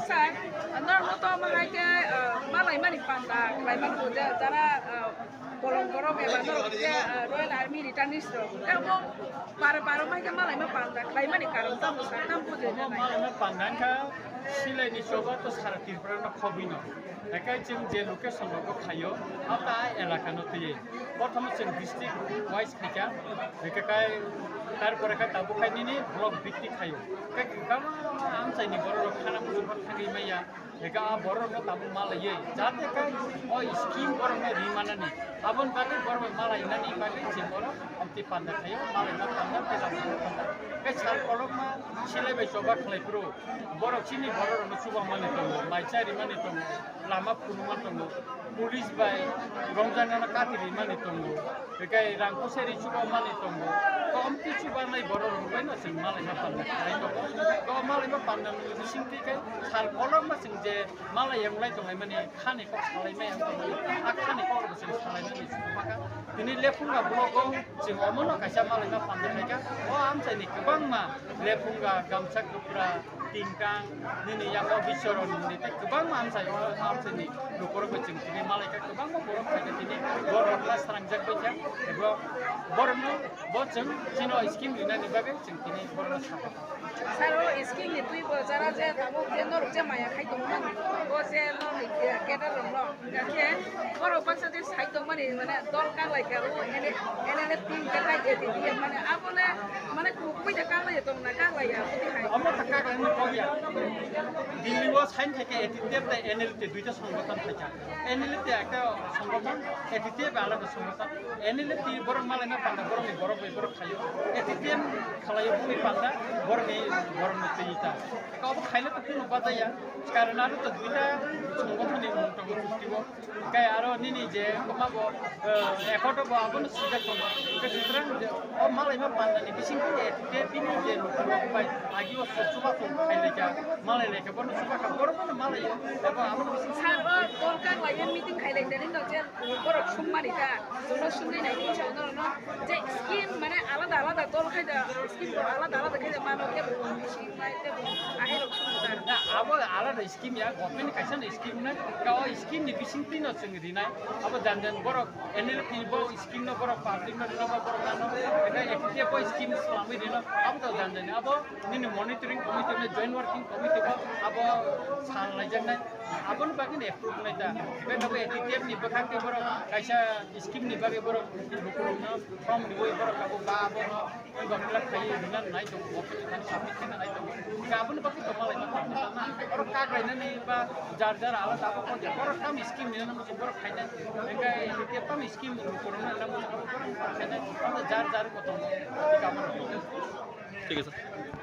sai nó to mà hai cái má lại mà đi phản đã lại mà phụ trợ ra bolong bolong ya mà nó cái Royal Army di Chinese rồi cái ông para mấy cái má lại mà phản đã lại mà đi cả đồng tâm một sáng tâm phụ trợ này má lại mà phản đã cả 실내 নিশোবা তো সারা ত্রিপুরা খবিন একাই जों যে লোকেশনক খাইও আতা এলাকানো দিয়ে প্রথমে जों district wise খাইকা একাই তারপরে খাই তাবু খাইনি ব্লক ভিত্তিক খাইও কে গামা আমসাইনি বড় খানা মুজুর থাকি মাইয়া একা বড় তাবু মালাইয়ে যাতে কাই ও স্কিম বড় রিমানানি আবন বাদে বড় মালাইনানি বাদে যে বড় আমতি পান্ডা খাইও মালাইনা পান্ডা পেলা পান্ডা কে সাল কলমা সিলেবে সবা খাইপ্রো বড় চিনি বড় সুবা মানে দङ माइचारि माने दङ लामा फुनुमा दङ पुलिस बाय रंजाना कातिरि माने दङ बेखाय रांखोसेरि सुबा माने दङ कमति सुबा नाय बर' रंबाय ना जों मालायना पान्ना खाय दङ तो मालायना पान्ना सिंथिखाय साल कलमा जों जे मालाय एंलाय दङ माने खानेखौ सालायनाय दङ आ खानेखौ जों सालायनानै सुबाका दिनै लेफुंगा ब्लगाव जों अमनो खायसा मालायना पान्ना खायका अ आमसायनि गोबां मा लेफुंगा गामसा गुफ्रा tingkang nini yang bisoron nini kebang amsai amsai lukorok becing ini malaikat kebang mau borok kayak ini borok kelas terangjak becang ego borno boceng cino iskim lina nih bagai ceng ini borno siapa saro iskim itu ibu cara je kamu je noruk je maya kai dongman bo je noruk kita ronglo jadi borok bangsa je sai dongman ini mana dolkan lagi kalau ini tim kita jadi dia mana apa nih mana kuku je kan lagi dong naga lagi aku di hai ammo takka kan কবিয়া দিল্লি ও সাইন থেকে এটিতে এনএলতে দুইটা সংগঠন থাকে এনএলতে একটা সংগঠন এটিতে আলাদা সংগঠন এনএলতে বড় মালানা পান্ডা বড় বড় বড় খাইও এটিতে খালাইও বুনি পান্ডা বড় বড় নতিটা কব খাইলে তো কোনো বাজায়া কারণ আর তো দুইটা সংগঠনের মন্তব্য সৃষ্টিব গায় আর নিনি যে কমাবো একটো বাবন সুবিধা কম সুতরাং ও মালাইমা পান্ডানি বিসিংকে এটিতে তিনি যে লোকবাই আগিও সুবা খাইলেকা মালাই লেখা বড় সুবা বড় বড় মালাই এবং আমার সারো কলকাতা লাইন মিটিং খাইলাইদানি তো যে বড় সুম্মারিটা জন্য শুননাই নাই কিছু না যে স্কিম মানে আলাদা আলাদা দল খাইদা স্কিম আলাদা আলাদা খাইদা মানকে বেশি মাইতে আহে রকম না আবো আলাদা স্কিম ইয়া গভর্নমেন্ট কাইসান স্কিম না কাও স্কিম নি বিসিং তিন চং দিনাই আবো জানজান বড় এনএলপি বড় স্কিম ন বড় পাবলিক ন দিনা বড় কানো এটা একটিয়া কো স্কিম সামি দিনা আবো তো জানজান আবো নিনি মনিটরিং কমিটি মে জয়েন্ট ওয়ার্কিং কমিটি को अब सान लाइजनाय आबन बागिन एप्रुव नायदा बे तब एटीएफ नि बखांते बर कायसा स्कीम नि बागे बर रुकुरनो फर्म नि बै बर काबो बा आबो न गफला खायो दिना नाय दं गफला खान साबमिट खाना नाय दं गाबन बागे कमालाय ना और का गायनानै बा जार जार आलादा आबो को बर काम स्कीम नि नाम बर खायना बेगा एटीएफ काम स्कीम रुकुरनो नाम खायना जार जार को तो गाबन ठीक है सर